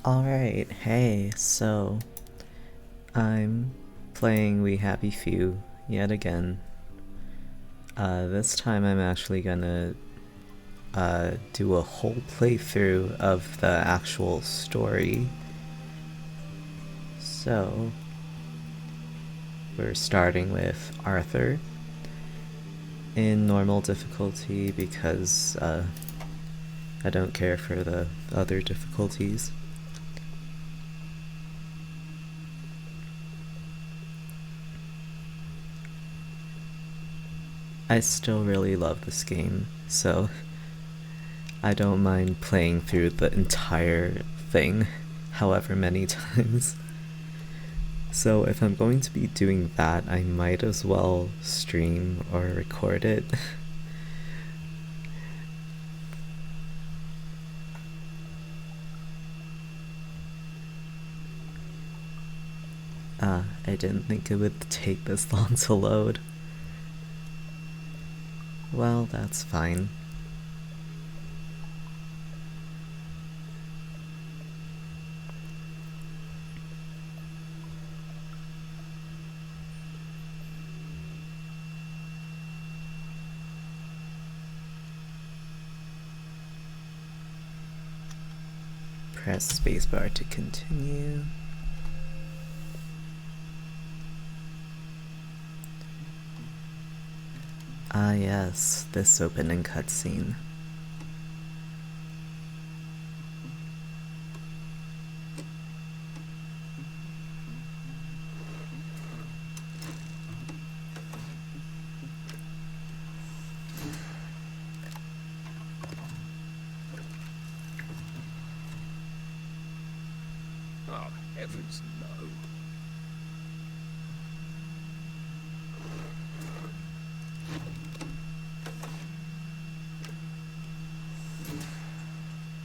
Alright, hey, so I'm playing We Happy Few yet again. This time I'm actually gonna do a whole playthrough of the actual story. So, we're starting with Arthur in normal difficulty because I don't care for the other difficulties. I still really love this game, so I don't mind playing through the entire thing however many times. So if I'm going to be doing that, I might as well stream or record it. I didn't think it would take this long to load. Well, that's fine. Press spacebar to continue. Ah yes, this opening cutscene. Oh, heavens no.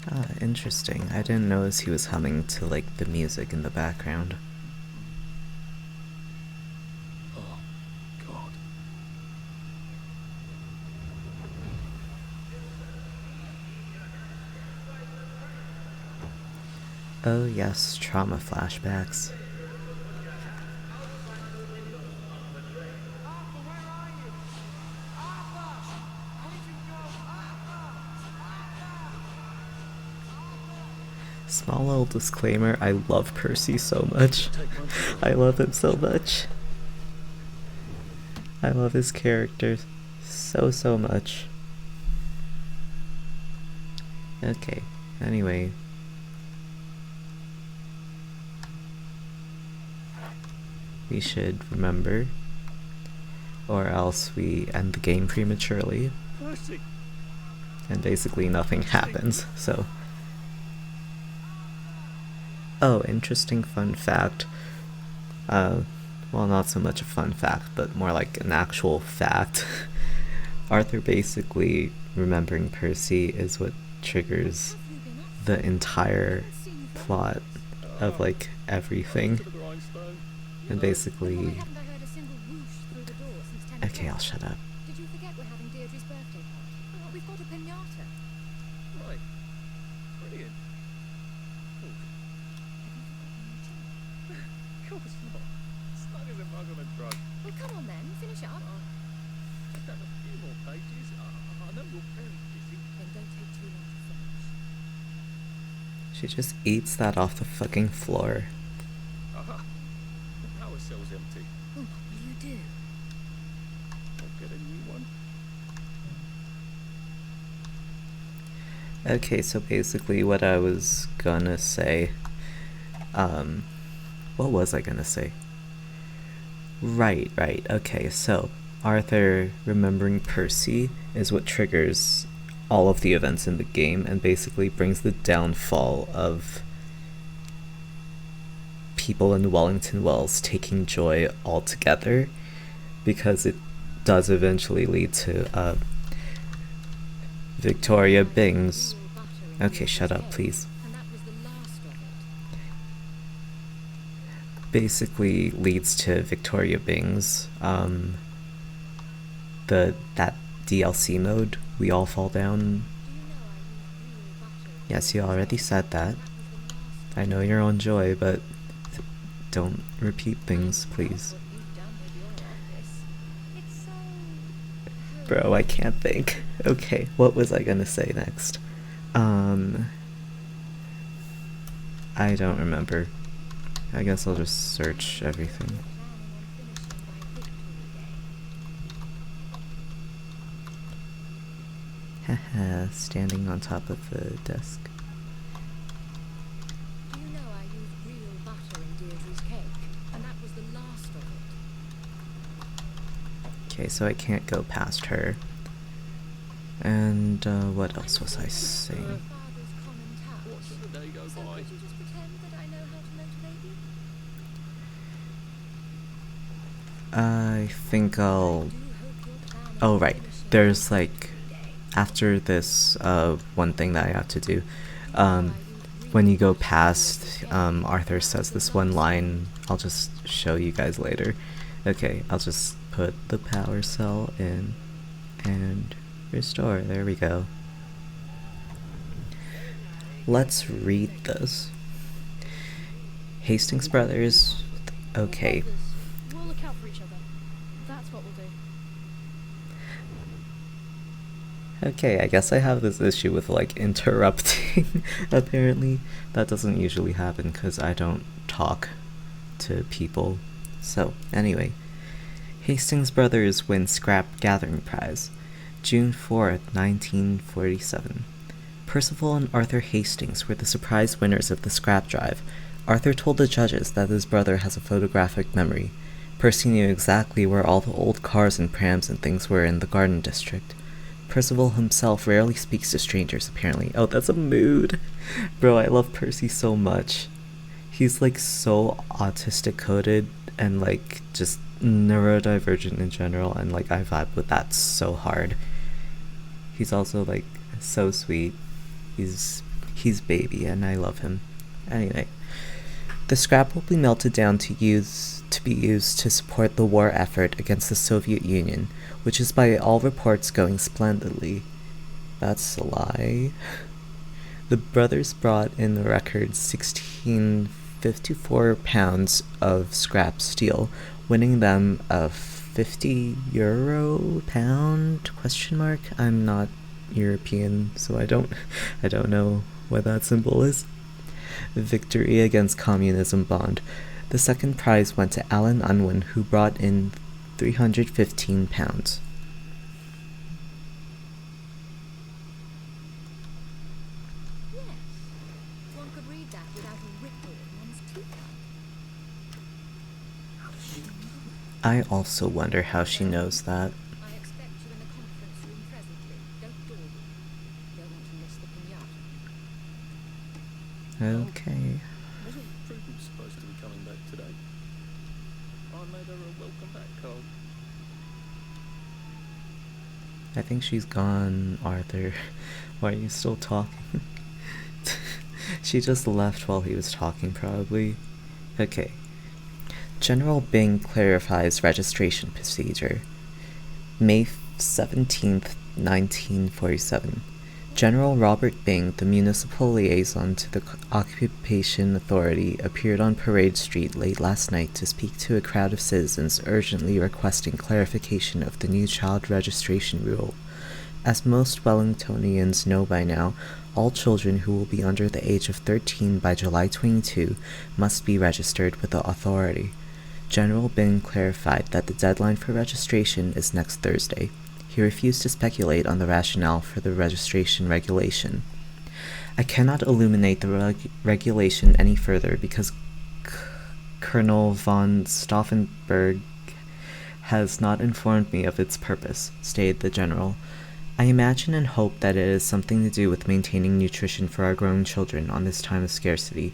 Ah, interesting. I didn't notice he was humming to like the music in the background. Oh, God. Oh yes, trauma flashbacks. Small little disclaimer, I love Percy so much. I love him so much. I love his character so much. Okay, anyway. We should remember, or else we end the game prematurely. Percy. And basically nothing happens, so. Oh, interesting fun fact. Well, not so much a fun fact, but more like an actual fact. Arthur basically remembering Percy is what triggers the entire plot of like everything. And basically. Okay, I'll shut up. Did you forget we're having Deirdre's birthday party? Oh, we've got a pinata. Right. Brilliant. Oh, Have you forgotten your tea? of course not. Snug as a bug on a drug. Well, come on then, finish up. Just have a few more pages. I know you're very busy. Then don't take too long to finish. She just eats that off the fucking floor. Aha. The power cell's empty. Well, what will you do? I'll get a new one. Okay, so basically what I was gonna say, what was I gonna say? Right, okay, so Arthur remembering Percy is what triggers all of the events in the game and basically brings the downfall of people in Wellington Wells taking joy altogether, because it does eventually lead to Victoria Bings. Okay, shut up, please. And that was the last of it. Basically leads to Victoria Bings, that DLC mode, We All Fall Down. Do you know I use real butter? Yes, you already said that. That was the last I know your own joy, but don't repeat things, please. What you've done with your office. It's so... Bro, I can't think. Okay, what was I gonna say next? I don't remember. I guess I'll just search everything. Planning on finishing by Victory Day. Haha, standing on top of the desk. Do you know I used real butter in Deirdre's cake? And that was the last of it. Okay, so I can't go past her. And, what else was I saying? Father's common touch. Watch the day go So by. could you just pretend that I know how to motivate you? I think I'll... Do hope you're planning Oh, on right. finishing There's, by like, Victory Day. after this, one thing that I have to do. When you go past, Arthur says this one line. I'll just show you guys later. Okay, I'll just put the power cell in and restore. There we go. Let's read this. Hastings Brothers. Okay. We'll look out for each other. That's what we'll do. Okay, I guess I have this issue with, like, interrupting, apparently. That doesn't usually happen because I don't talk to people. So, anyway. Hastings Brothers win Scrap Gathering Prize. June 4th, 1947. Percival and Arthur Hastings were the surprise winners of the scrap drive. Arthur told the judges that his brother has a photographic memory. Percy knew exactly where all the old cars and prams and things were in the Garden District. Percival himself rarely speaks to strangers, apparently. Oh, that's a mood! Bro, I love Percy so much. He's, like, so autistic-coded and, like, just neurodivergent in general, and, like, I vibe with that so hard. He's also, like, so sweet. He's baby, and I love him. Anyway. The scrap will be melted down to be used to support the war effort against the Soviet Union, which is by all reports going splendidly. That's a lie. The brothers brought in a record 1654 pounds of scrap steel, winning them a €50 pound ? I'm not European, so I don't know what that symbol is. Victory against Communism Bond. The second prize went to Alan Unwin, who brought in 315 pounds. Yes. One could read that without a ripple in one's teeth. I also wonder how she knows that. I expect you in the conference room presently. Don't dawdle. Don't want to miss the pinata. Okay. Wasn't Prudence supposed to be coming back today? I made her a welcome back card. I think she's gone, Arthur. Why are you still talking? She just left while he was talking, probably. Okay. General Byng clarifies registration procedure. May 17th, 1947. General Robert Byng, the municipal liaison to the Occupation Authority, appeared on Parade Street late last night to speak to a crowd of citizens urgently requesting clarification of the new child registration rule. As most Wellingtonians know by now, all children who will be under the age of 13 by July 22 must be registered with the authority. General Byng clarified that the deadline for registration is next Thursday. He refused to speculate on the rationale for the registration regulation. I cannot illuminate the regulation any further because Colonel von Stauffenberg has not informed me of its purpose, stated the general. I imagine and hope that it is something to do with maintaining nutrition for our growing children on this time of scarcity,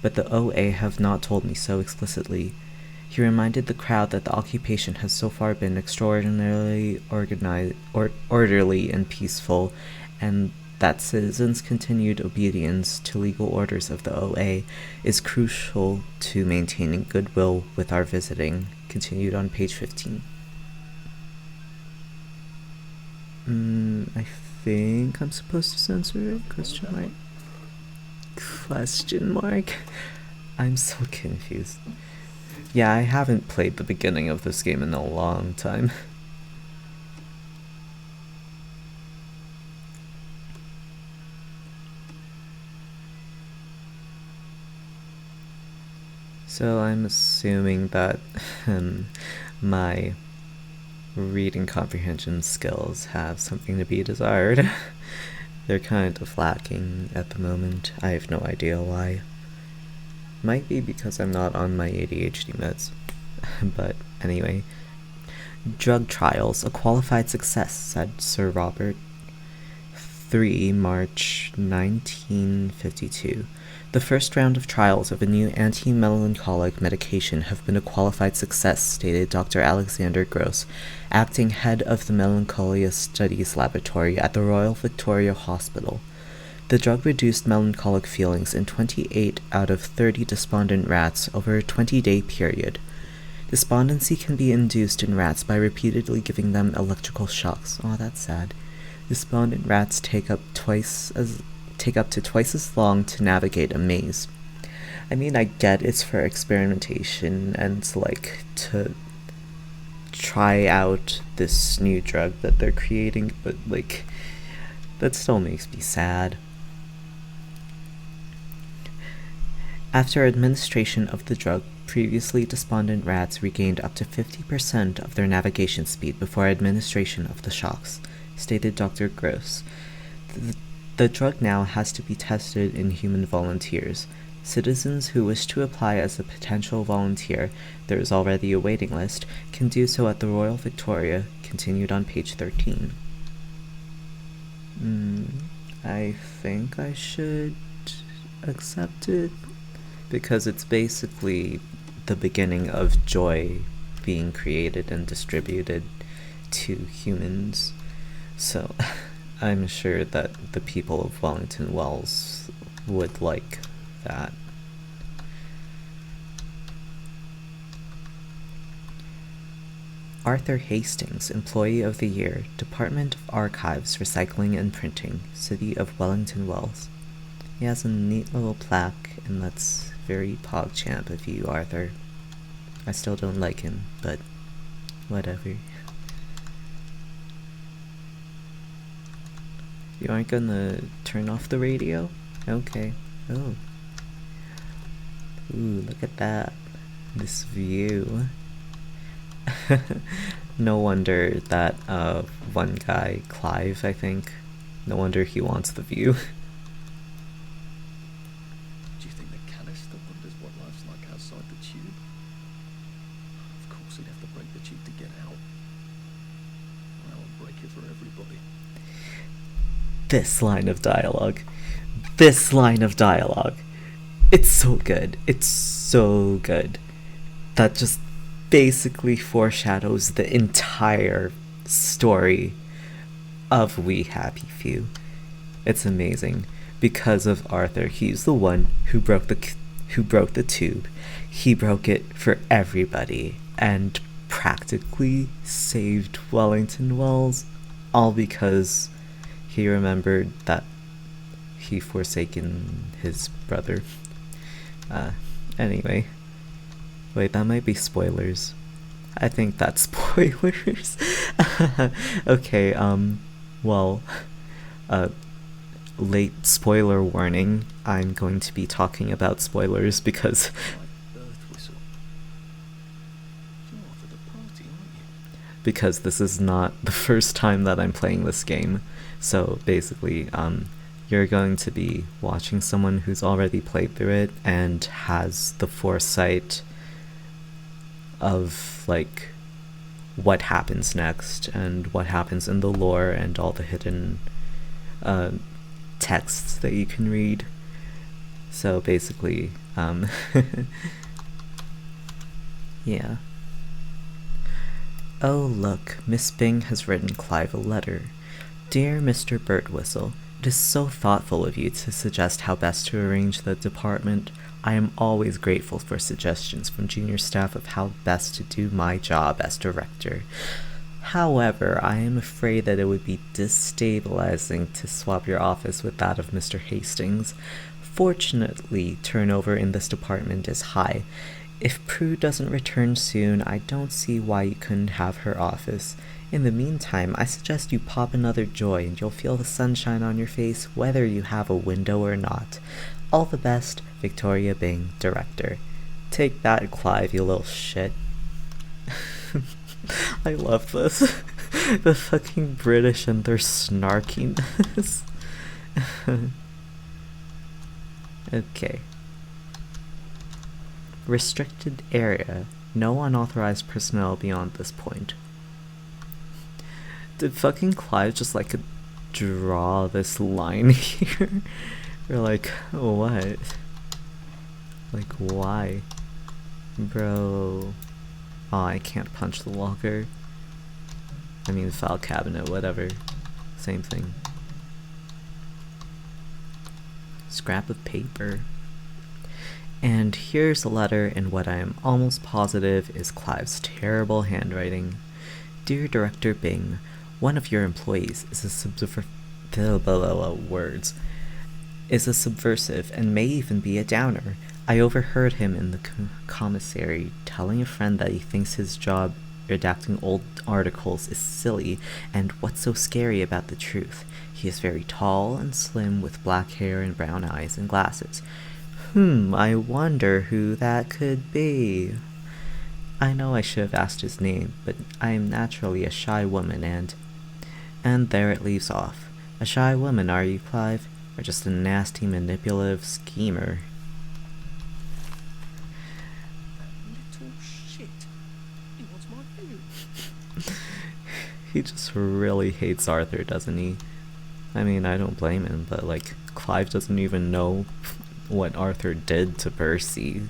but the OA have not told me so explicitly. He reminded the crowd that the occupation has so far been extraordinarily orderly and peaceful, and that citizens' continued obedience to legal orders of the OA is crucial to maintaining goodwill with our visiting. Continued on page 15. I think I'm supposed to censor it? ? Question mark? I'm so confused. Yeah, I haven't played the beginning of this game in a long time. So I'm assuming that my reading comprehension skills have something to be desired. They're kind of lacking at the moment. I have no idea why. Might be because I'm not on my ADHD meds. But anyway. Drug trials, a qualified success, said Sir Robert 3 March 1952. The first round of trials of a new anti-melancholic medication have been a qualified success, stated Dr. Alexander Gross, acting head of the Melancholia Studies Laboratory at the Royal Victoria Hospital. The drug reduced melancholic feelings in 28 out of 30 despondent rats over a 20-day period. Despondency can be induced in rats by repeatedly giving them electrical shocks. Oh, that's sad. Despondent rats take up to twice as long to navigate a maze. I mean, I get it's for experimentation and to try out this new drug that they're creating, but that still makes me sad. After administration of the drug, previously despondent rats regained up to 50% of their navigation speed before administration of the shocks, stated Dr. Gross. The drug now has to be tested in human volunteers. Citizens who wish to apply as a potential volunteer, there is already a waiting list, can do so at the Royal Victoria, continued on page 13. I think I should accept it, because it's basically the beginning of joy being created and distributed to humans. So I'm sure that the people of Wellington Wells would like that. Arthur Hastings, Employee of the Year, Department of Archives, Recycling and Printing, City of Wellington Wells. He has a neat little plaque, and that's very PogChamp of you, Arthur. I still don't like him, but whatever. You aren't gonna turn off the radio? Okay. Oh. Ooh, look at that. This view. No wonder that, one guy, Clive, I think, no wonder he wants the view. Do you think the canister wonders what life's like outside the tube? Of course he'd have to break the tube to get out. I'll break it for everybody. This line of dialogue. It's so good. It's so good. That just basically foreshadows the entire story of We Happy Few. It's amazing. Because of Arthur, he's the one who broke the tube. He broke it for everybody and practically saved Wellington Wells, all because he remembered that he forsaken his brother. Anyway. Wait, that might be spoilers. I think that's spoilers. Okay, well, late spoiler warning. I'm going to be talking about spoilers because Earth whistle. You're off at the party, aren't you? because this is not the first time that I'm playing this game. So basically, you're going to be watching someone who's already played through it and has the foresight of what happens next and what happens in the lore and all the hidden texts that you can read. So basically, yeah. Oh look, Miss Bing has written Clive a letter. Dear Mr. Birtwhistle, it is so thoughtful of you to suggest how best to arrange the department. I am always grateful for suggestions from junior staff of how best to do my job as director. However, I am afraid that it would be destabilizing to swap your office with that of Mr. Hastings. Unfortunately, turnover in this department is high. If Prue doesn't return soon, I don't see why you couldn't have her office. In the meantime, I suggest you pop another joy and you'll feel the sunshine on your face whether you have a window or not. All the best, Victoria Bing, Director. Take that, Clive, you little shit. I love this. The fucking British and their snarkiness. Okay. Restricted area. No unauthorized personnel beyond this point. Did fucking Clive just like draw this line here? Or like, what? Like, why? Bro. Oh, I can't punch the locker. I mean, file cabinet, whatever. Same thing. Scrap of paper. And here's a letter in what I am almost positive is Clive's terrible handwriting. Dear Director Bing, one of your employees is a subversive and may even be a downer. I overheard him in the commissary telling a friend that he thinks his job redacting old articles is silly, and what's so scary about the truth? He is very tall and slim with black hair and brown eyes and glasses. I wonder who that could be. I know I should have asked his name, but I am naturally a shy woman and there it leaves off. A shy woman, are you, Clive? Or just a nasty, manipulative schemer? Little shit. He wants my food. He just really hates Arthur, doesn't he? I mean, I don't blame him, but like, Clive doesn't even know what Arthur did to Percy.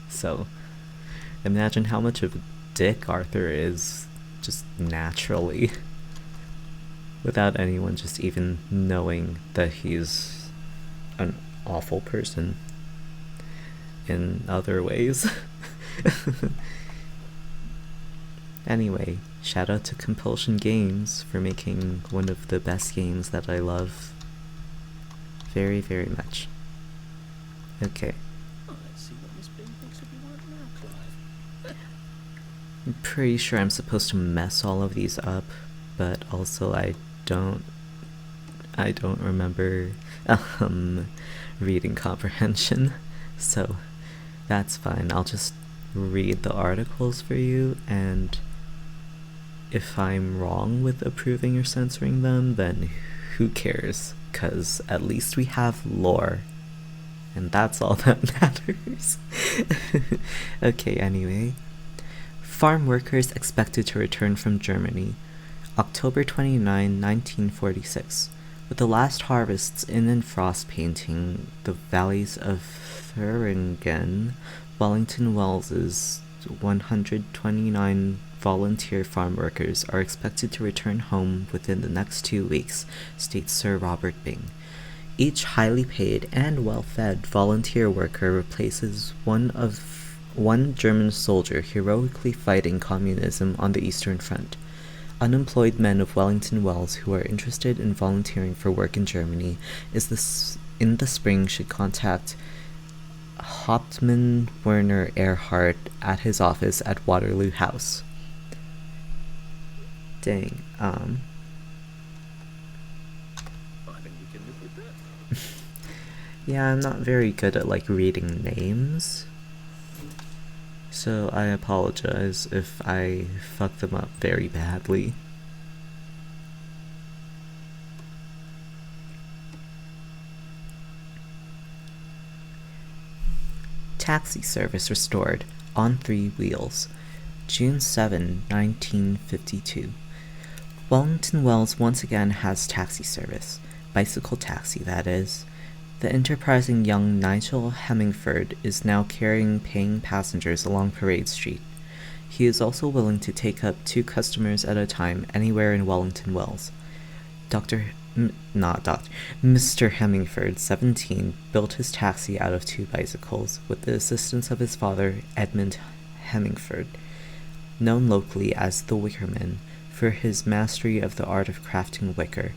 So, imagine how much of a dick Arthur is, just naturally. Without anyone just even knowing that he's an awful person in other ways. Anyway, shout out to Compulsion Games for making one of the best games that I love very, very much. Okay. Oh, let's see what Miss Bing thinks of you right now, Clive. I'm pretty sure I'm supposed to mess all of these up, but also I don't remember reading comprehension, so that's fine. I'll just read the articles for you, and if I'm wrong with approving or censoring them, then who cares? 'Cause at least we have lore. And that's all that matters. Okay, anyway. Farm workers expected to return from Germany. October 29, 1946. With the last harvests in and frost painting the valleys of Thuringen, Wellington Wells's 129 volunteer farm workers are expected to return home within the next 2 weeks, states Sir Robert Bing. Each highly paid and well-fed volunteer worker replaces one German soldier heroically fighting communism on the Eastern Front. Unemployed men of Wellington Wells who are interested in volunteering for work in Germany in the spring should contact Hauptmann Werner Erhard at his office at Waterloo House. Dang, I think we can live with that. yeah, I'm not very good at like reading names, so I apologize if I fuck them up very badly. Taxi service restored on 3 wheels. June 7, 1952. Wellington Wells once again has taxi service. Bicycle taxi, that is. The enterprising young Nigel Hemmingford is now carrying paying passengers along Parade Street. He is also willing to take up 2 customers at a time anywhere in Wellington Wells. Mr. Hemmingford, 17, built his taxi out of 2 bicycles with the assistance of his father, Edmund Hemmingford, known locally as the Wickerman, for his mastery of the art of crafting wicker.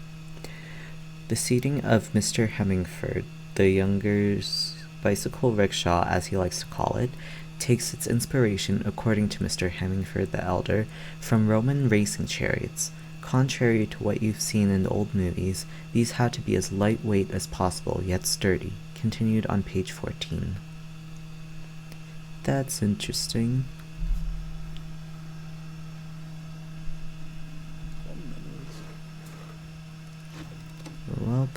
The seating of Mr. Hemmingford the Younger's bicycle rickshaw, as he likes to call it, takes its inspiration, according to Mr. Hemingford the Elder, from Roman racing chariots. Contrary to what you've seen in the old movies, these had to be as lightweight as possible, yet sturdy. Continued on page 14. That's interesting. Fond memories. Well,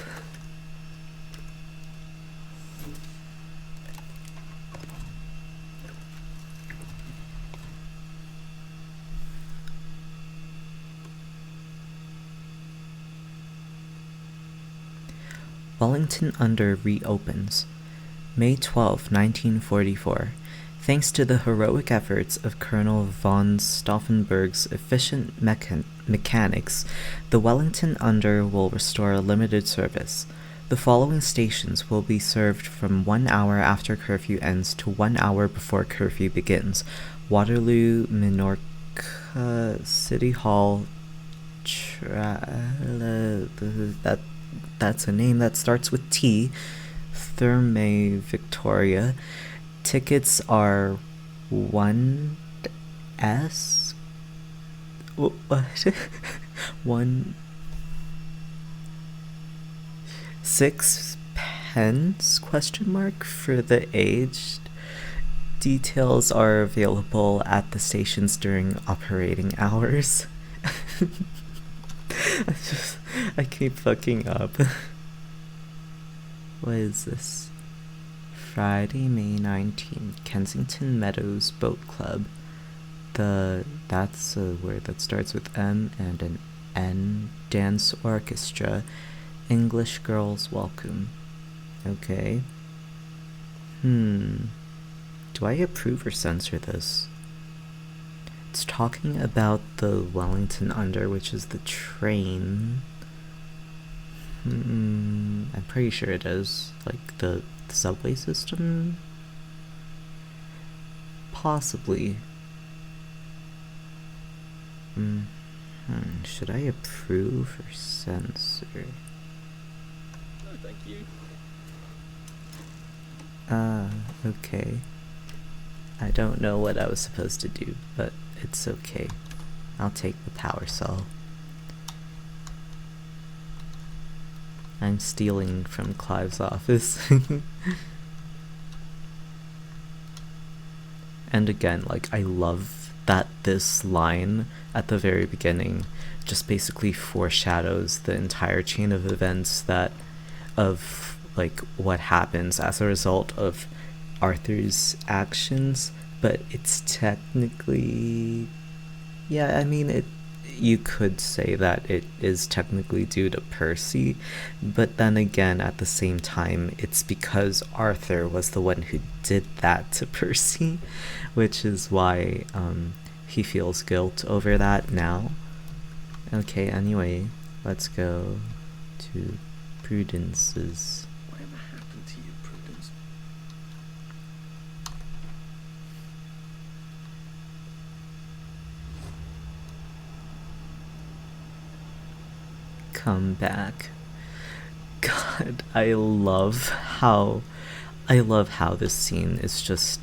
Wellington Under reopens. May 12, 1944. Thanks to the heroic efforts of Colonel von Stauffenberg's efficient mechanics, the Wellington Under will restore limited service. The following stations will be served from 1 hour after curfew ends to 1 hour before curfew begins. Waterloo, Minorca, City Hall, that's a name that starts with T, Thermae, Victoria. Tickets are 1S? What? 6 pence? Question mark for the aged. Details are available at the stations during operating hours. I keep fucking up. What is this? Friday, May 19th, Kensington Meadows Boat Club. That's a word that starts with M and an N. Dance Orchestra. English Girls Welcome. Okay. Do I approve or censor this? It's talking about the Wellington Under, which is the train. I'm pretty sure it is. Like the subway system? Possibly. Should I approve or censor? No, thank you. Okay. I don't know what I was supposed to do, but it's okay. I'll take the power cell. I'm stealing from Clive's office. And again, like, I love that this line at the very beginning just basically foreshadows the entire chain of events of like what happens as a result of Arthur's actions, but it's technically, yeah, I mean, you could say that it is technically due to Percy, but then again, at the same time, it's because Arthur was the one who did that to Percy, which is why he feels guilt over that now. Okay, anyway, let's go to Prudence's. Whatever happened to you, Prudence? Come back. God, I love how this scene is just,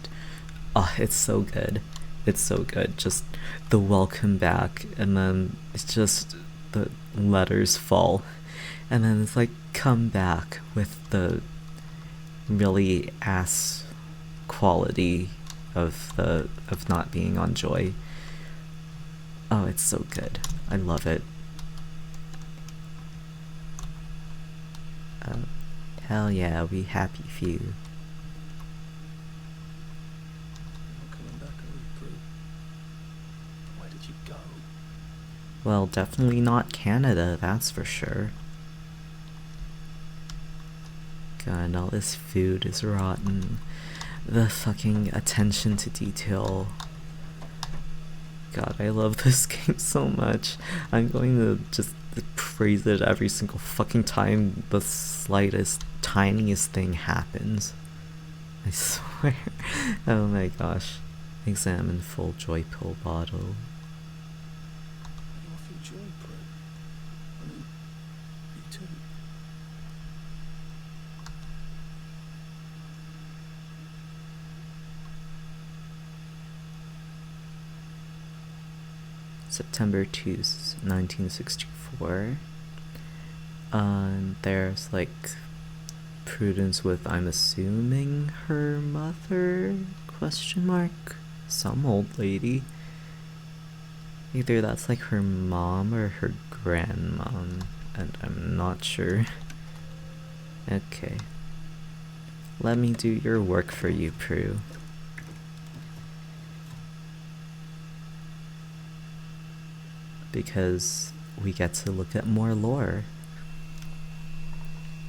it's so good. It's so good. Just the welcome back, and then it's just the letters fall, and then it's like come back with the really ass quality of not being on Joy. Oh, it's so good. I love it. Hell yeah, we happy few. You're not coming back, are you, Prue? Where did you go? Well, definitely not Canada, that's for sure. God, all this food is rotten. The fucking attention to detail. God, I love this game so much. I'm going to just praise it every single fucking time the slightest, tiniest thing happens. I swear. Oh my gosh. Examine full Joy pill bottle. Are you off your joy, Prue? I mean, you too. September 2, 1964. There's like Prudence with, I'm assuming, her mother, question mark, some old lady. Either that's like her mom or her grandmom, and I'm not sure. Okay. Let me do your work for you, Prue. Because we get to look at more lore.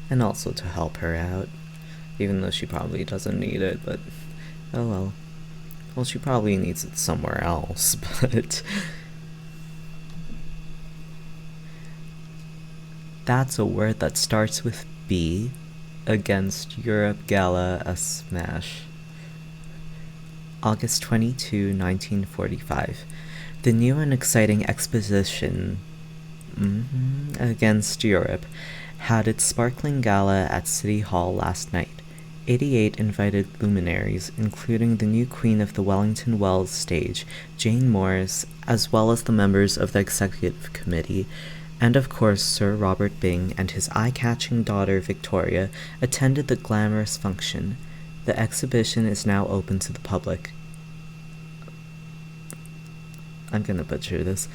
And also to help her out. Even though she probably doesn't need it, but oh well. Well, she probably needs it somewhere else, but that's a word that starts with B. Against Europe Gala a smash. August 22, 1945. The new and exciting exposition against Europe had its sparkling gala at City Hall last night. 88 invited luminaries, including the new queen of the Wellington Wells stage, Jane Morris, as well as the members of the executive committee, and of course Sir Robert Byng and his eye-catching daughter Victoria, attended the glamorous function. The exhibition is now open to the public. I'm gonna butcher this.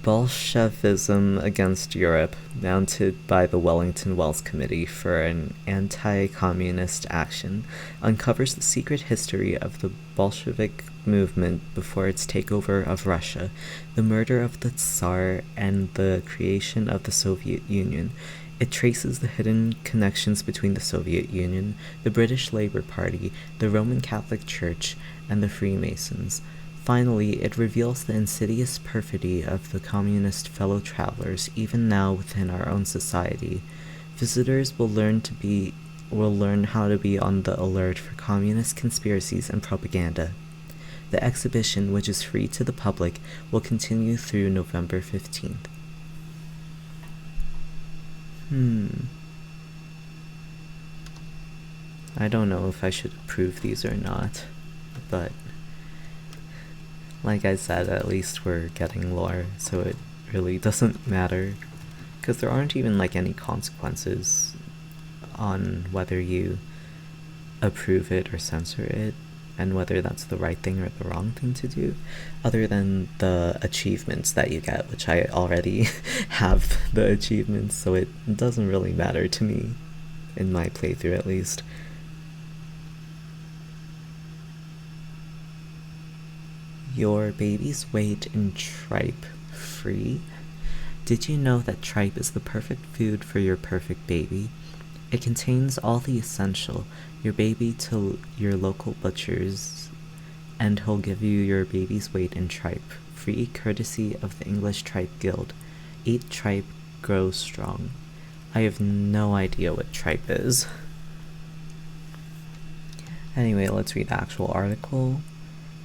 Bolshevism against Europe, mounted by the Wellington Wells Committee for an anti-communist action, uncovers the secret history of the Bolshevik movement before its takeover of Russia, the murder of the Tsar, and the creation of the Soviet Union. It traces the hidden connections between the Soviet Union, the British Labour Party, the Roman Catholic Church, and the Freemasons. Finally, it reveals the insidious perfidy of the communist fellow travelers even now within our own society. Visitors will learn how to be on the alert for communist conspiracies and propaganda. The exhibition, which is free to the public, will continue through November 15th. I don't know if I should approve these or not, but like I said, at least we're getting lore, so it really doesn't matter, because there aren't even like any consequences on whether you approve it or censor it, and whether that's the right thing or the wrong thing to do, other than the achievements that you get, which I already have the achievements, so it doesn't really matter to me, in my playthrough at least. Your baby's weight in tripe free? Did you know that tripe is the perfect food for your perfect baby? It contains all the essential. Your baby to your local butcher's, and he'll give you your baby's weight in tripe, free courtesy of the English Tripe Guild. Eat tripe, grow strong. I have no idea what tripe is. Anyway, let's read the actual article.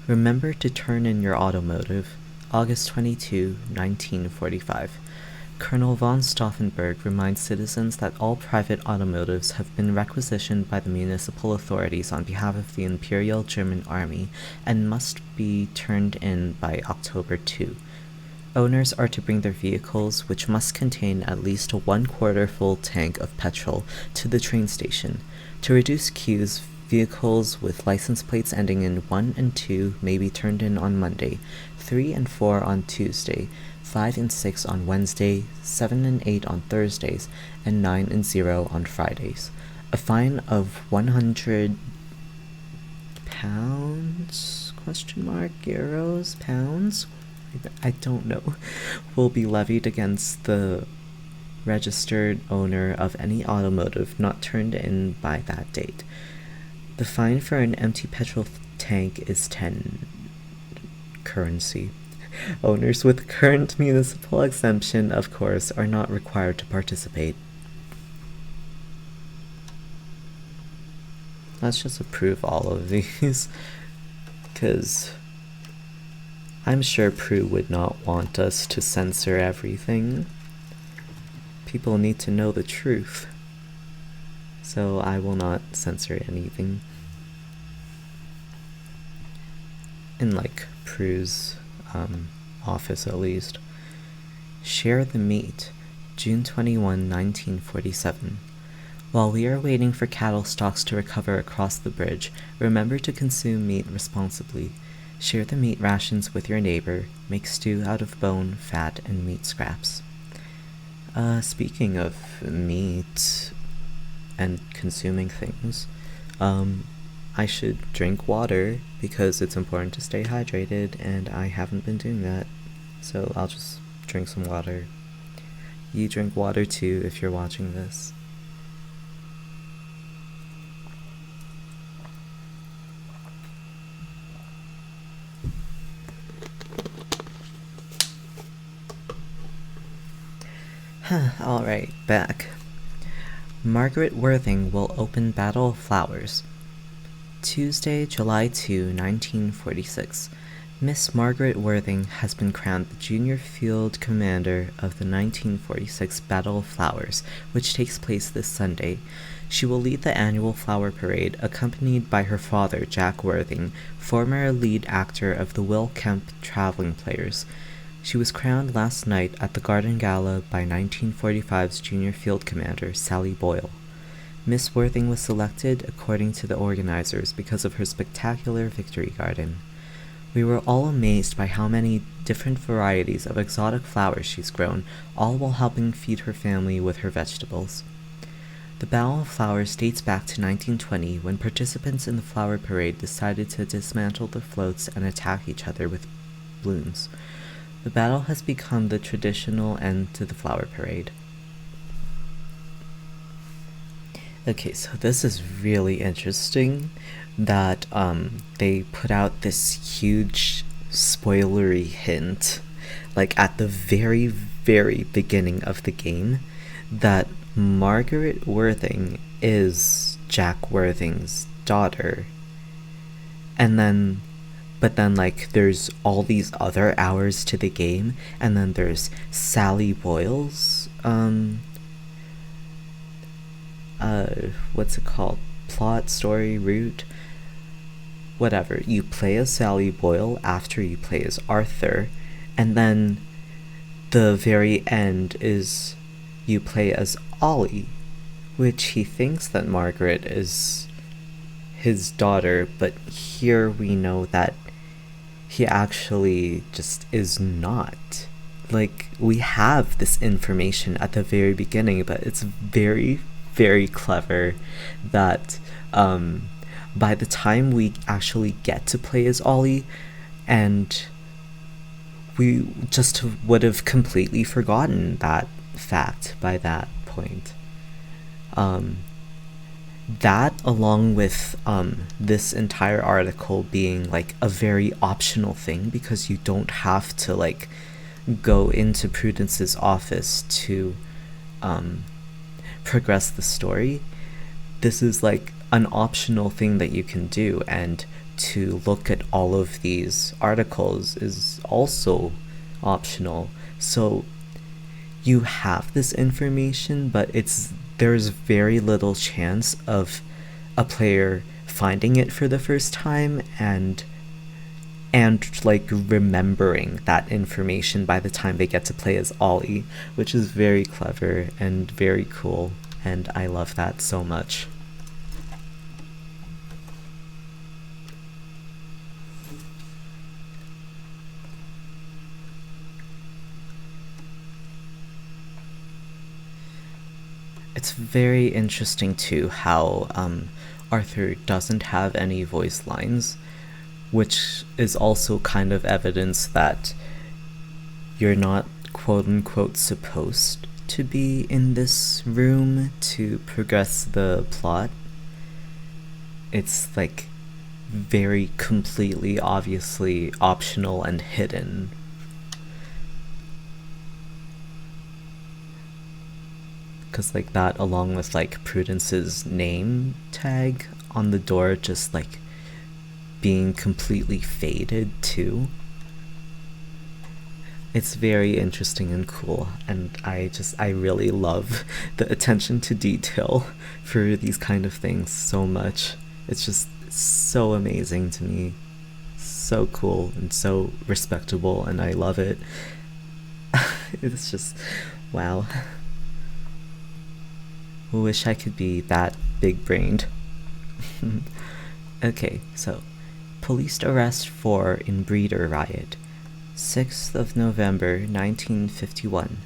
Remember to turn in your automotive. August 22, 1945. Colonel von Stauffenberg reminds citizens that all private automotives have been requisitioned by the municipal authorities on behalf of the Imperial German Army and must be turned in by October 2. Owners are to bring their vehicles, which must contain at least a 1/4 full tank of petrol, to the train station. To reduce queues, vehicles with license plates ending in 1 and 2 may be turned in on Monday, 3 and 4 on Tuesday, 5 and 6 on Wednesday, 7 and 8 on Thursdays, and 9 and 0 on Fridays. A fine of 100 pounds, euros, pounds? I don't know, will be levied against the registered owner of any automotive not turned in by that date. The fine for an empty petrol tank is 10 currency. Owners with current municipal exemption, of course, are not required to participate. Let's just approve all of these, because I'm sure Prue would not want us to censor everything. People need to know the truth. So I will not censor anything. In like Prue's office at least. Share the meat, June 21, 1947. While we are waiting for cattle stocks to recover across the bridge, remember to consume meat responsibly. Share the meat rations with your neighbor. Make stew out of bone, fat, and meat scraps. Speaking of meat and consuming things, I should drink water because it's important to stay hydrated, and I haven't been doing that. So I'll just drink some water. You drink water too if you're watching this. Alright, back. Margaret Worthing will open Battle of Flowers. Tuesday, July 2, 1946. Miss Margaret Worthing has been crowned the Junior Field Commander of the 1946 Battle of Flowers, which takes place this Sunday. She will lead the annual flower parade, accompanied by her father, Jack Worthing, former lead actor of the Will Kemp Traveling Players. She was crowned last night at the Garden Gala by 1945's Junior Field Commander, Sally Boyle. Miss Worthing was selected according to the organizers because of her spectacular victory garden. We were all amazed by how many different varieties of exotic flowers she's grown, all while helping feed her family with her vegetables. The Battle of Flowers dates back to 1920 when participants in the flower parade decided to dismantle the floats and attack each other with balloons. The battle has become the traditional end to the flower parade. Okay, so this is really interesting that they put out this huge spoilery hint, like at the very, very beginning of the game, that Margaret Worthing is Jack Worthing's daughter. But then, like, there's all these other hours to the game, and then there's Sally Boyle's, what's it called? Plot, story, route? Whatever. You play as Sally Boyle after you play as Arthur, and then the very end is you play as Ollie, which he thinks that Margaret is his daughter, but here we know that he actually just is not. Like, we have this information at the very beginning, but it's very, very clever that by the time we actually get to play as Ollie, and we just would have completely forgotten that fact by that point. That, along with this entire article being like a very optional thing, because you don't have to like go into Prudence's office to progress the story. This is like an optional thing that you can do, and to look at all of these articles is also optional. So you have this information, but there's very little chance of a player finding it for the first time and like remembering that information by the time they get to play as Ollie, which is very clever and very cool, and I love that so much. It's very interesting too how Arthur doesn't have any voice lines, which is also kind of evidence that you're not quote-unquote supposed to be in this room to progress the plot. It's like very completely obviously optional and hidden. Because like that, along with like Prudence's name tag on the door just like being completely faded too. It's very interesting and cool, and I really love the attention to detail for these kind of things so much. It's just so amazing to me. So so cool and so respectable, and I love it. It's just, wow. Wish I could be that big-brained. Okay, so police arrest for Inbreeder riot. 6th of November 1951.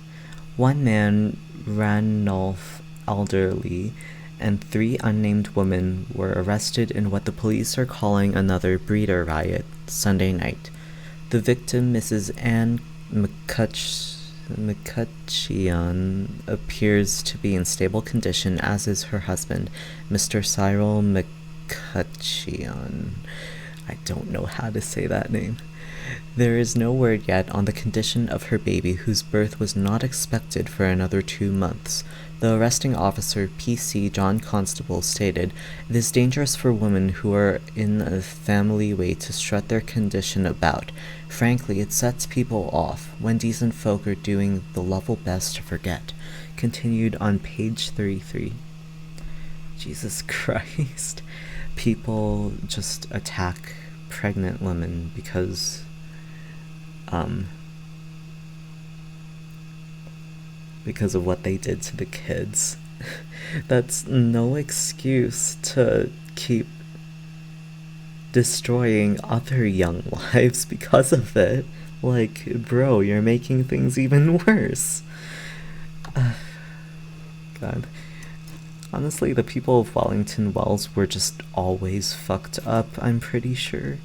One man, Ranulph Alderley, and 3 unnamed women were arrested in what the police are calling another breeder riot Sunday night. The victim, Mrs. Anne McCutcheon, appears to be in stable condition, as is her husband, Mr. Cyril McCutcheon. I don't know how to say that name. There is no word yet on the condition of her baby, whose birth was not expected for another 2 months. The arresting officer, PC John Constable, stated, "It is dangerous for women who are in a family way to strut their condition about. Frankly, it sets people off, when decent folk are doing the level best to forget." Continued on page 33. Jesus Christ. People just attack pregnant women because of what they did to the kids. That's no excuse to keep destroying other young lives because of it. Like, bro, you're making things even worse. God. Honestly, the people of Wellington Wells were just always fucked up, I'm pretty sure.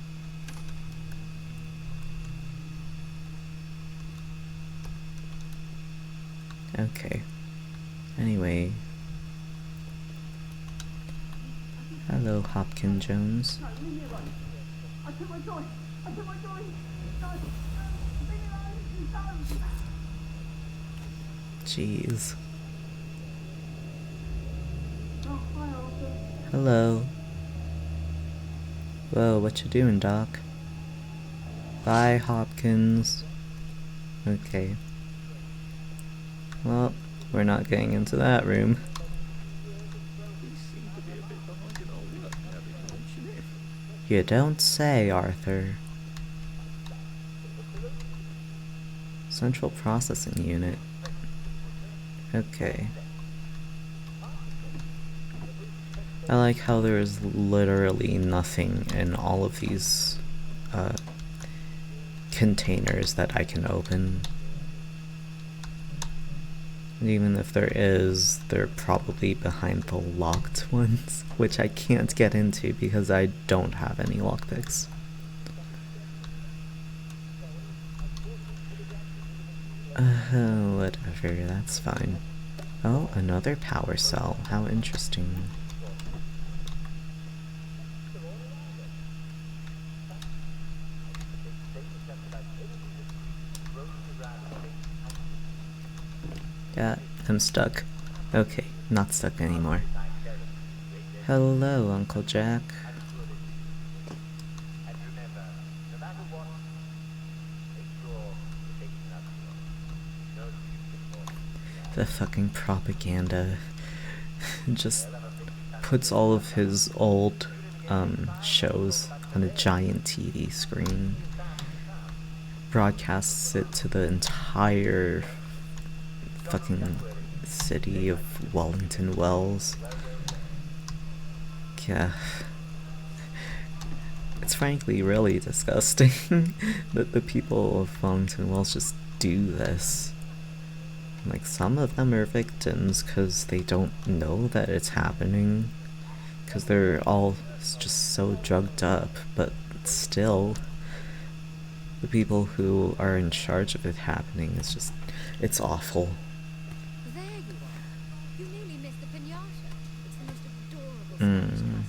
Okay. Anyway. Hello, Hopkins Jones. Jeez. Hello. Whoa, what you doing, Doc? Bye, Hopkins. Okay. Well, we're not getting into that room. We seem to be a bit behind in our work now that you mention it. You don't say, Arthur. Central Processing Unit. Okay. I like how there is literally nothing in all of these containers that I can open. And even if there is, they're probably behind the locked ones, which I can't get into because I don't have any lockpicks. Whatever, that's fine. Oh, another power cell. How interesting. Yeah, I'm stuck. Okay, not stuck anymore. Hello, Uncle Jack. The fucking propaganda just puts all of his old shows on a giant TV screen, broadcasts it to the entire fucking city of Wellington Wells. Yeah. It's frankly really disgusting that the people of Wellington Wells just do this. Like, some of them are victims because they don't know that it's happening, because they're all just so drugged up, but still, the people who are in charge of it happening is just, it's awful. There you are. You nearly missed the pinata. It's the most adorable Spanish custom.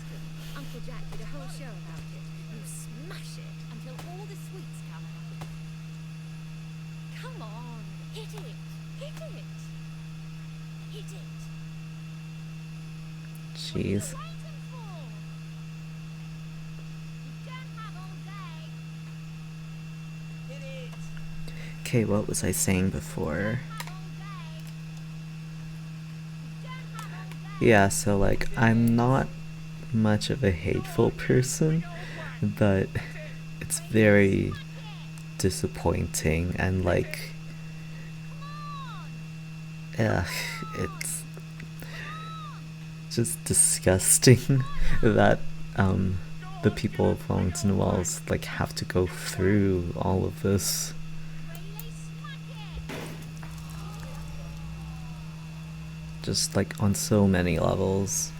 Uncle Jack did a whole show about it. You smash it until all the sweets come out. Come on, hit it. Hit it. Hit it. Jeez. What are you waiting for? You don't have all day. Hit it. Okay, what was I saying before? Yeah, so like, I'm not much of a hateful person, but it's very disappointing and like, it's just disgusting that the people of Wellington Wells like have to go through all of this. Just like on so many levels.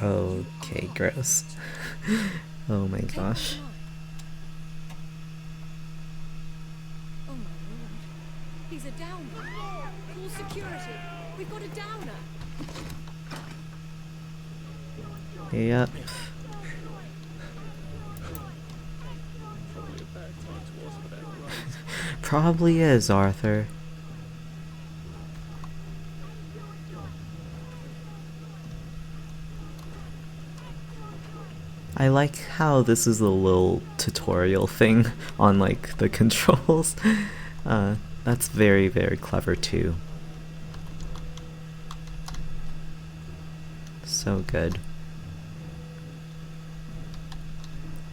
Okay, gross. Oh my gosh. Oh my lord. He's a downer. Call security. We've got a downer. Yep. Probably a bad time to ask for that raise. Probably is, Arthur. I like how this is a little tutorial thing on like the controls. That's very, very clever too. So good.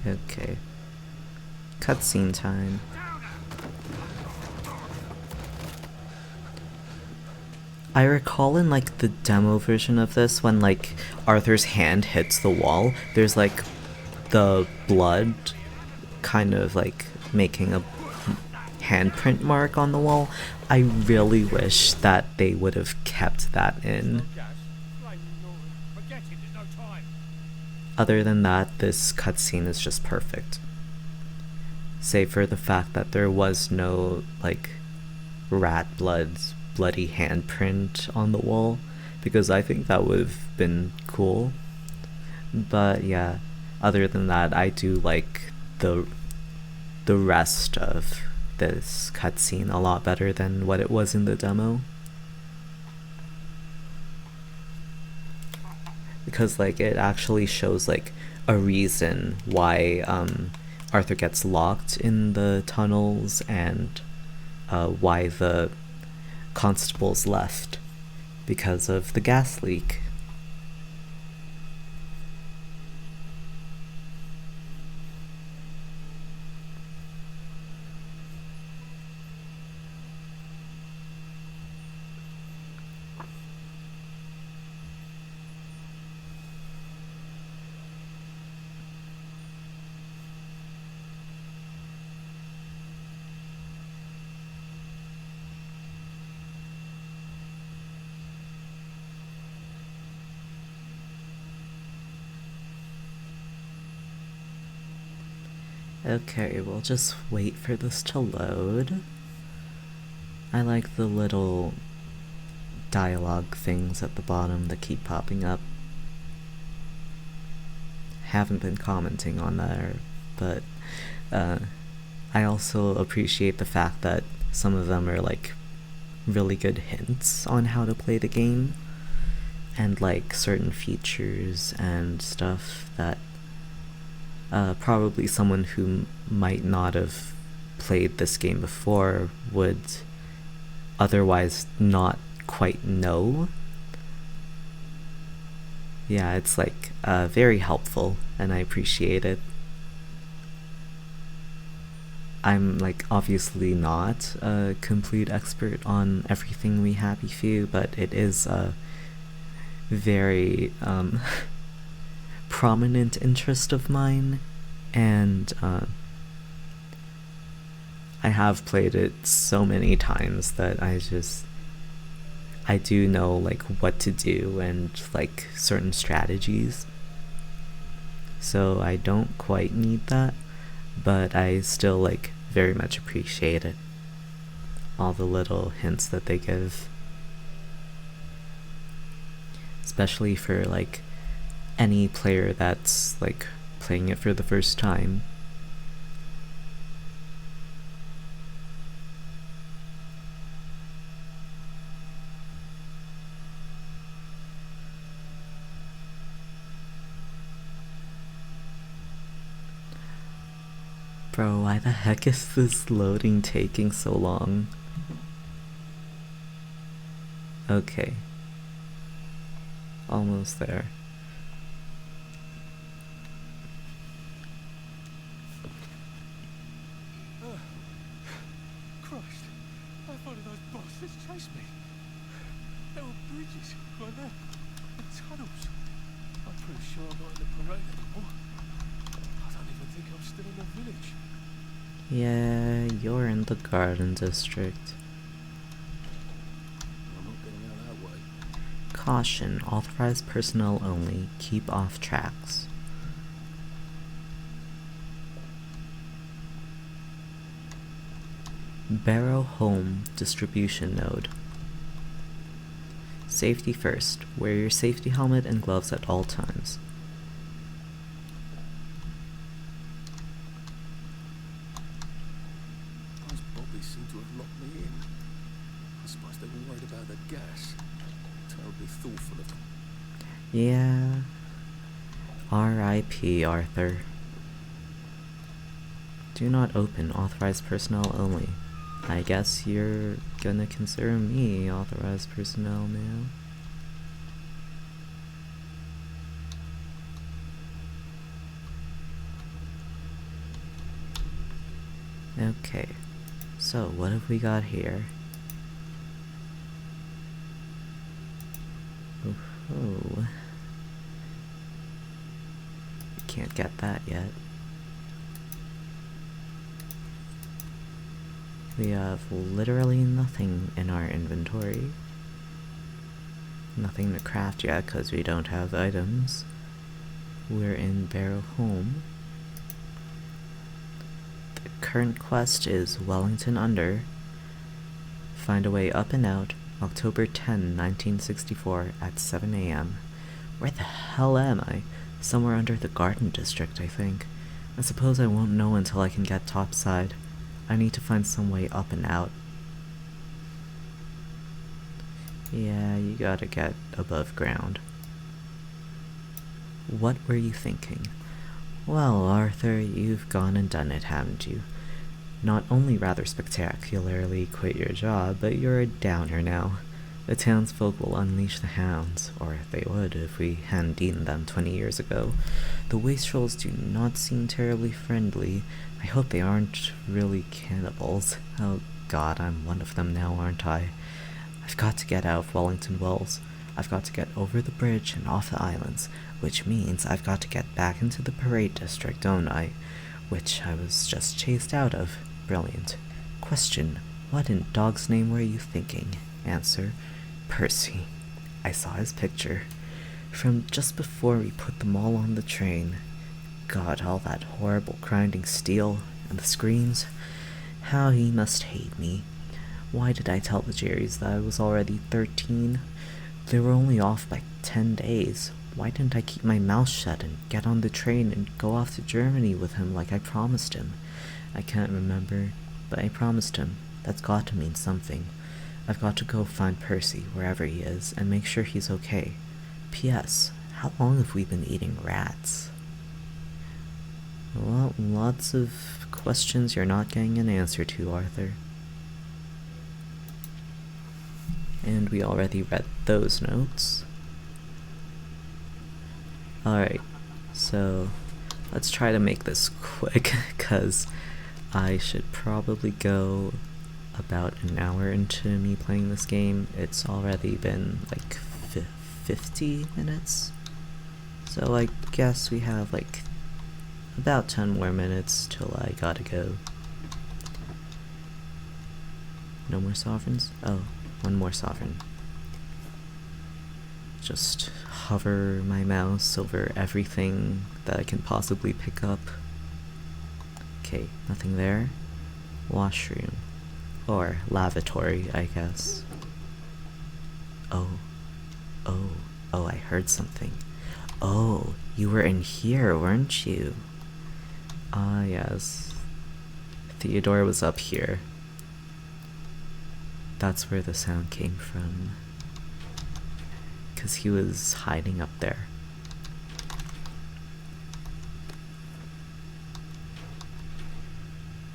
Okay. Cutscene time. I recall in like the demo version of this, when like Arthur's hand hits the wall, there's like the blood kind of like making a handprint mark on the wall. I really wish that they would have kept that in. Other than that, this cutscene is just perfect. Save for the fact that there was no like rat bloody handprint on the wall, because I think that would have been cool. But yeah, other than that, I do like the rest of this cutscene a lot better than what it was in the demo. Because like it actually shows like a reason why Arthur gets locked in the tunnels, and why the constables left, because of the gas leak. Okay, we'll just wait for this to load. I like the little dialogue things at the bottom that keep popping up. Haven't been commenting on that, but I also appreciate the fact that some of them are like really good hints on how to play the game, and like certain features and stuff that probably someone who might not have played this game before would otherwise not quite know. Yeah, it's like very helpful, and I appreciate it. I'm like obviously not a complete expert on everything We Happy Few, but it is a very prominent interest of mine, and I have played it so many times that I do know like what to do and like certain strategies, so I don't quite need that, but I still like very much appreciate it, all the little hints that they give, especially for like any player that's like playing it for the first time. Bro, why the heck is this loading taking so long? Okay. Almost there. Christ, I thought those bastards chased me. There were bridges like that, and tunnels. I'm pretty sure I'm not in the parade anymore. I don't even think I'm still in the village. Yeah, you're in the Garden District. I'm not getting out that way. Caution, authorized personnel only. Keep off tracks. Barrow Home Distribution Node. Safety first. Wear your safety helmet and gloves at all times. Those bobbies seem to have locked me in. I suppose they were worried about the gas. Terribly thoughtful of them. Yeah. R.I.P. Arthur. Do not open. Authorized personnel only. I guess you're gonna consider me authorized personnel now. Okay, so what have we got here? Oh, can't get that yet. We have literally nothing in our inventory. Nothing to craft yet because we don't have items. We're in Barrow Home. The current quest is Wellington Under. Find a way up and out, October 10, 1964 at 7 a.m. Where the hell am I? Somewhere under the Garden District, I think. I suppose I won't know until I can get topside. I need to find some way up and out. Yeah, you gotta get above ground. What were you thinking? Well, Arthur, you've gone and done it, haven't you? Not only rather spectacularly quit your job, but you're a downer now. The townsfolk will unleash the hounds, or they would if we hadn't eaten them 20 years ago. The wastrels do not seem terribly friendly. I hope they aren't really cannibals. Oh god, I'm one of them now, aren't I? I've got to get out of Wellington Wells. I've got to get over the bridge and off the islands, which means I've got to get back into the parade district, don't I? Which I was just chased out of. Brilliant. Question: what in dog's name were you thinking? Answer: Percy. I saw his picture. From just before we put them all on the train. God, all that horrible grinding steel, and the screams. How he must hate me. Why did I tell the Jerrys that I was already 13? They were only off by 10 days. Why didn't I keep my mouth shut and get on the train and go off to Germany with him like I promised him? I can't remember, but I promised him. That's got to mean something. I've got to go find Percy, wherever he is, and make sure he's okay. P.S. How long have we been eating rats? Well, lots of questions you're not getting an answer to, Arthur. And we already read those notes. Alright, so let's try to make this quick, because I should probably go about an hour into me playing this game. It's already been like 50 minutes. So I guess we have like about 10 more minutes till I gotta go. No more sovereigns? Oh, one more sovereign. Just hover my mouse over everything that I can possibly pick up. Okay, nothing there. Washroom. Or lavatory, I guess. Oh, I heard something. Oh, you were in here, weren't you? Ah, yes. Theodore was up here. That's where the sound came from. 'Cause he was hiding up there.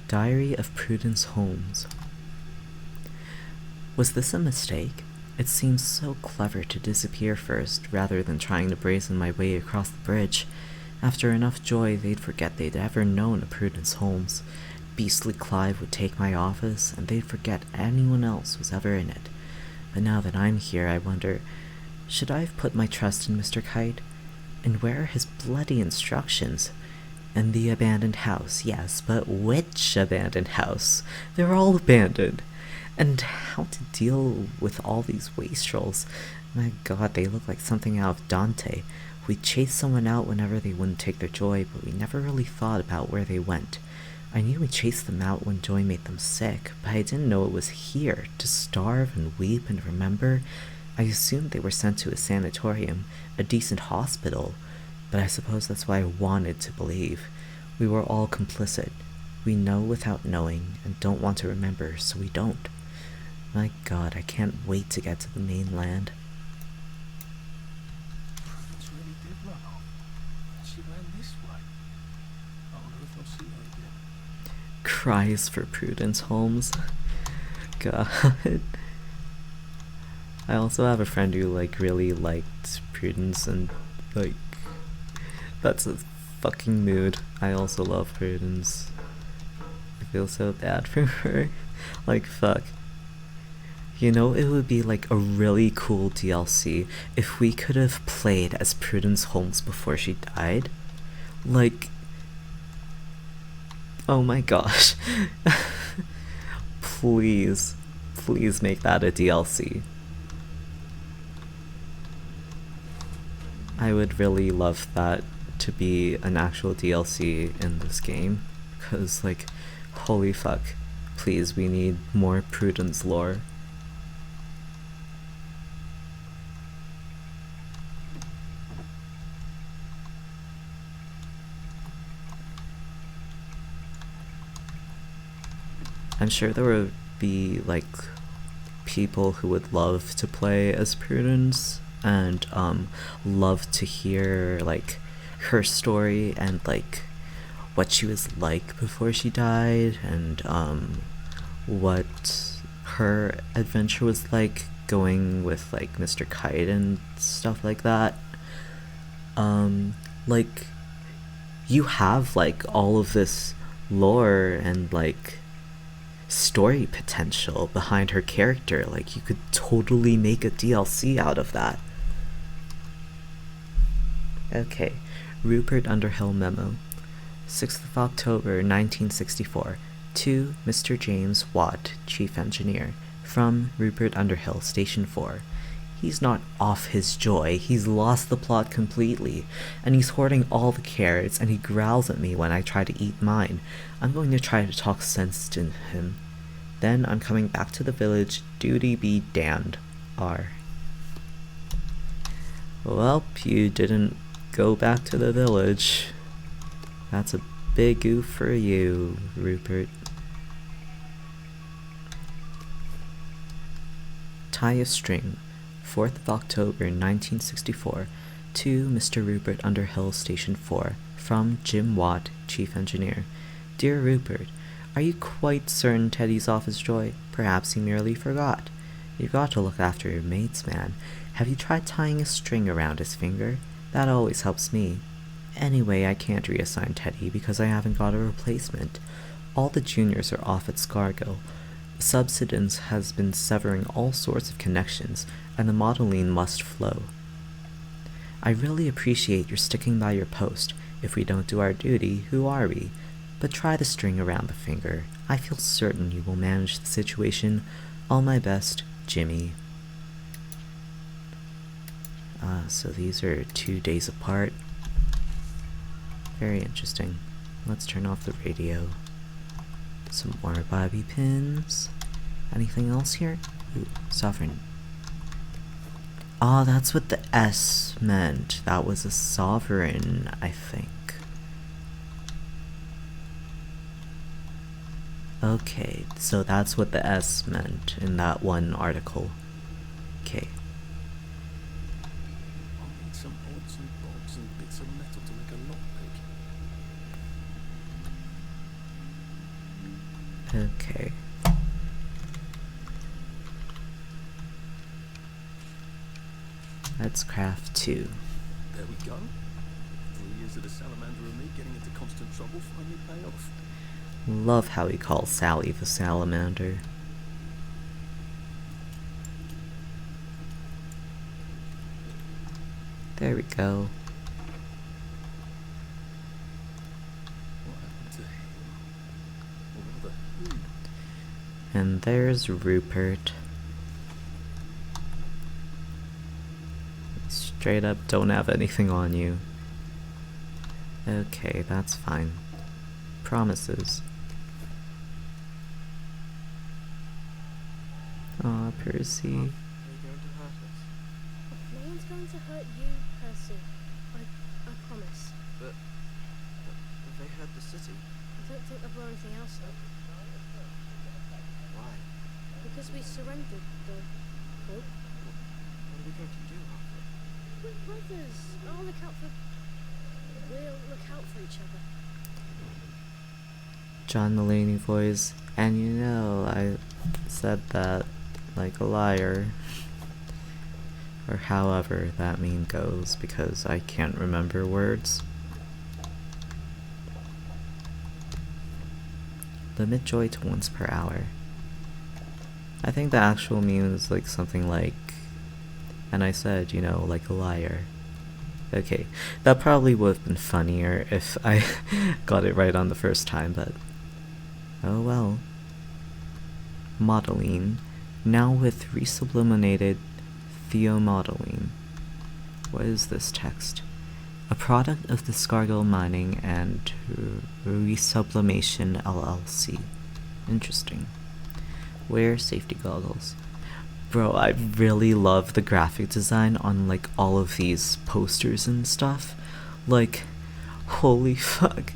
Diary of Prudence Holmes. Was this a mistake? It seems so clever to disappear first, rather than trying to brazen my way across the bridge. After enough joy, they'd forget they'd ever known a Prudence Holmes. Beastly Clive would take my office, and they'd forget anyone else was ever in it. But now that I'm here, I wonder, should I have put my trust in Mr. Kite? And where are his bloody instructions? In the abandoned house, yes, but which abandoned house? They're all abandoned. And how to deal with all these wastrels? My god, they look like something out of Dante. We chased someone out whenever they wouldn't take their joy, but we never really thought about where they went. I knew we chased them out when joy made them sick, but I didn't know it was here, to starve and weep and remember. I assumed they were sent to a sanatorium, a decent hospital, but I suppose that's why I wanted to believe. We were all complicit. We know without knowing, and don't want to remember, so we don't. My god, I can't wait to get to the mainland. Prudence really did run off. She ran this way. I wonder if I'll see her again. Cries for Prudence Holmes. God. I also have a friend who really liked Prudence, and that's a fucking mood. I also love Prudence. I feel so bad for her. Fuck. You know, it would be a really cool DLC if we could have played as Prudence Holmes before she died. Oh my gosh. Please make that a DLC. I would really love that to be an actual DLC in this game, because holy fuck, please, we need more Prudence lore. I'm sure there would be people who would love to play as Prudence and love to hear her story and what she was like before she died, and what her adventure was like going with Mr. Kite and stuff like that. You have all of this lore and story potential behind her character. You could totally make a DLC out of that. Okay, Rupert Underhill memo. 6th of October 1964. To Mr. James Watt, Chief Engineer. From Rupert Underhill, Station 4. He's not off his joy, he's lost the plot completely, and he's hoarding all the carrots, and he growls at me when I try to eat mine. I'm going to try to talk sense to him. Then I'm coming back to the village, duty be damned. R. Well, you didn't go back to the village. That's a big oof for you, Rupert. Tie a string. 4th of October 1964. To Mr. Rupert Underhill, Station 4. From Jim Watt, Chief Engineer. Dear Rupert, are you quite certain Teddy's off his joy? Perhaps he merely forgot. You've got to look after your mates, man. Have you tried tying a string around his finger? That always helps me. Anyway, I can't reassign Teddy because I haven't got a replacement. All the juniors are off at Scargo. Subsidence has been severing all sorts of connections, and the modeling must flow. I really appreciate your sticking by your post. If we don't do our duty, who are we? But try the string around the finger. I feel certain you will manage the situation. All my best, Jimmy. So these are 2 days apart. Very interesting. Let's turn off the radio. Some more bobby pins. Anything else here? Ooh, sovereign. Ah, that's what the S meant. That was a sovereign, I think. Okay, so that's what the S meant in that one article. Okay. I'll need some odds and bobs and bits of metal to make a lockpick. Okay. Let's craft 2. There we go. 3 years of the salamander and me getting into constant trouble finally pay off. Love how he calls Sally the salamander. There we go. What happened to him? Or rather, who? And there's Rupert. Straight up, don't have anything on you. Okay, that's fine. Promises. Aw, Percy. Are you going to hurt us? No one's going to hurt you, Percy. I promise. But they hurt the city. I don't think they'll blow anything else up. Why? Because we surrendered the hope. What are we going to do, Arthur? We're brothers. I'll look out for... We'll look out for each other. John Mulaney voice. And you know, I said that like a liar. Or however that meme goes, because I can't remember words. Limit joy to once per hour. I think the actual meme is like something like, and I said, you know, like a liar. Okay, that probably would have been funnier if I got it right on the first time, but oh well. Modeling, now with resublimated theomodeling. What is this text? A product of the Scargill Mining and Resublimation LLC. Interesting. Wear safety goggles. Bro, I really love the graphic design on like all of these posters and stuff. Like, holy fuck.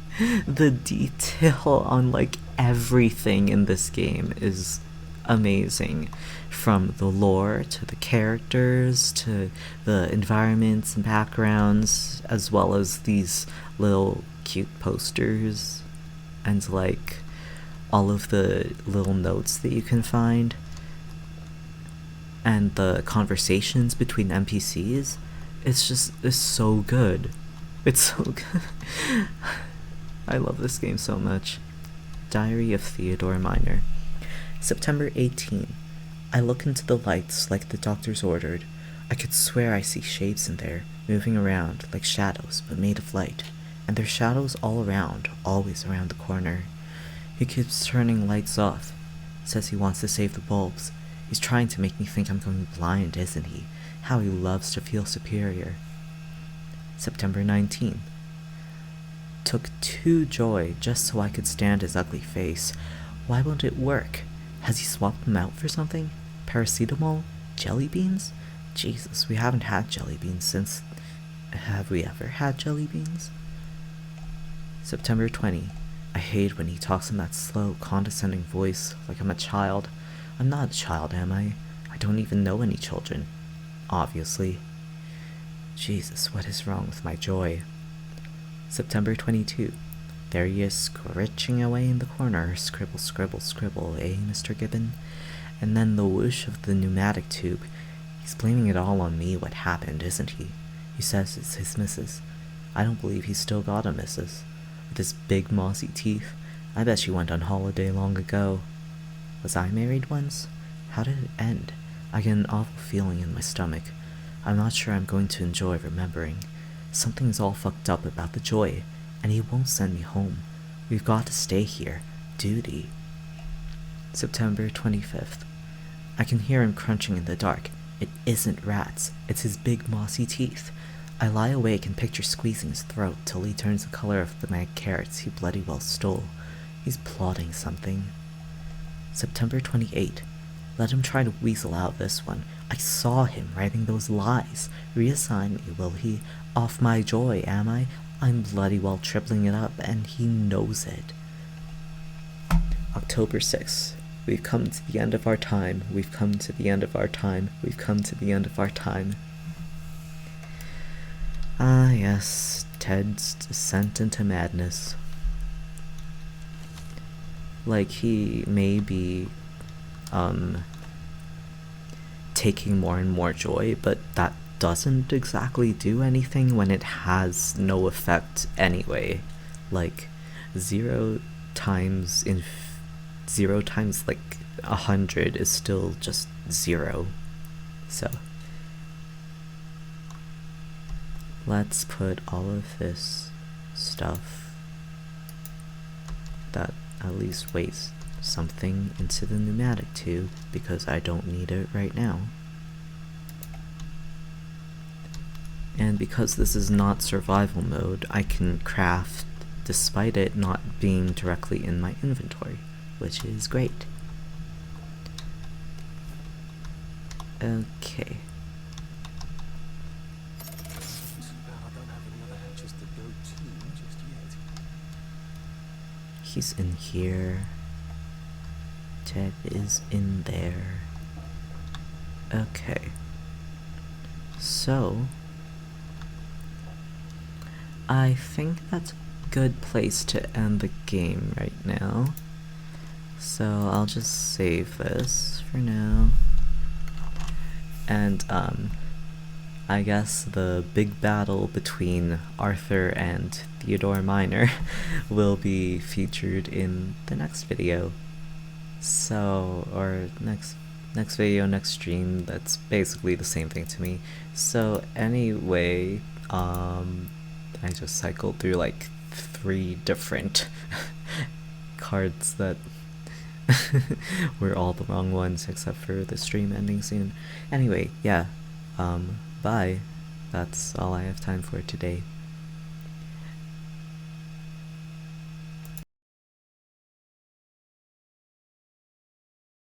The detail on like everything in this game is amazing. From the lore to the characters to the environments and backgrounds, as well as these little cute posters and like all of the little notes that you can find and the conversations between NPCs. It's so good. It's so good. I love this game so much. Diary of Theodore Miner. September 18. I look into the lights like the doctors ordered. I could swear I see shapes in there, moving around like shadows but made of light. And there's shadows all around, always around the corner. He keeps turning lights off. Says he wants to save the bulbs. He's trying to make me think I'm going blind, isn't he? How he loves to feel superior. September 19. Took 2 joy just so I could stand his ugly face. Why won't it work? Has he swapped them out for something? Paracetamol? Jelly beans? Jesus, we haven't had jelly beans since... Have we ever had jelly beans? September 20. I hate when he talks in that slow, condescending voice, like I'm a child. I'm not a child, am I? I don't even know any children. Obviously. Jesus, what is wrong with my joy? September 22. There he is, scritching away in the corner. Scribble, scribble, scribble, eh, Mr. Gibbon? And then the whoosh of the pneumatic tube. He's blaming it all on me, what happened, isn't he? He says it's his missus. I don't believe he's still got a missus. With his big mossy teeth, I bet she went on holiday long ago. Was I married once? How did it end? I get an awful feeling in my stomach. I'm not sure I'm going to enjoy remembering. Something's all fucked up about the joy, and he won't send me home. We've got to stay here. Duty. September 25th. I can hear him crunching in the dark. It isn't rats. It's his big mossy teeth. I lie awake and picture squeezing his throat till he turns the color of the mag carrots he bloody well stole. He's plotting something. September 28. Let him try to weasel out this one. I saw him writing those lies. Reassign me, will he? Off my joy, am I? I'm bloody well tripling it up, and he knows it. October 6th. We've come to the end of our time. We've come to the end of our time. We've come to the end of our time. Ah, yes. Ted's descent into madness. Like, he may be, taking more and more joy, but that doesn't exactly do anything when it has no effect anyway. Like 0 times 100 is still just 0. So let's put all of this stuff that at least weighs something into the pneumatic tube, because I don't need it right now. And because this is not survival mode, I can craft despite it not being directly in my inventory, which is great. Okay. Too bad I don't have any other hatches to go to just yet. He's in here. Ted is in there. Okay. So I think that's a good place to end the game right now. So I'll just save this for now. And I guess the big battle between Arthur and Theodore Minor will be featured in the next video. So, or next video, next stream, that's basically the same thing to me. So anyway, I just cycled through like 3 different cards that were all the wrong ones except for the stream ending soon. Anyway, yeah, bye. That's all I have time for today.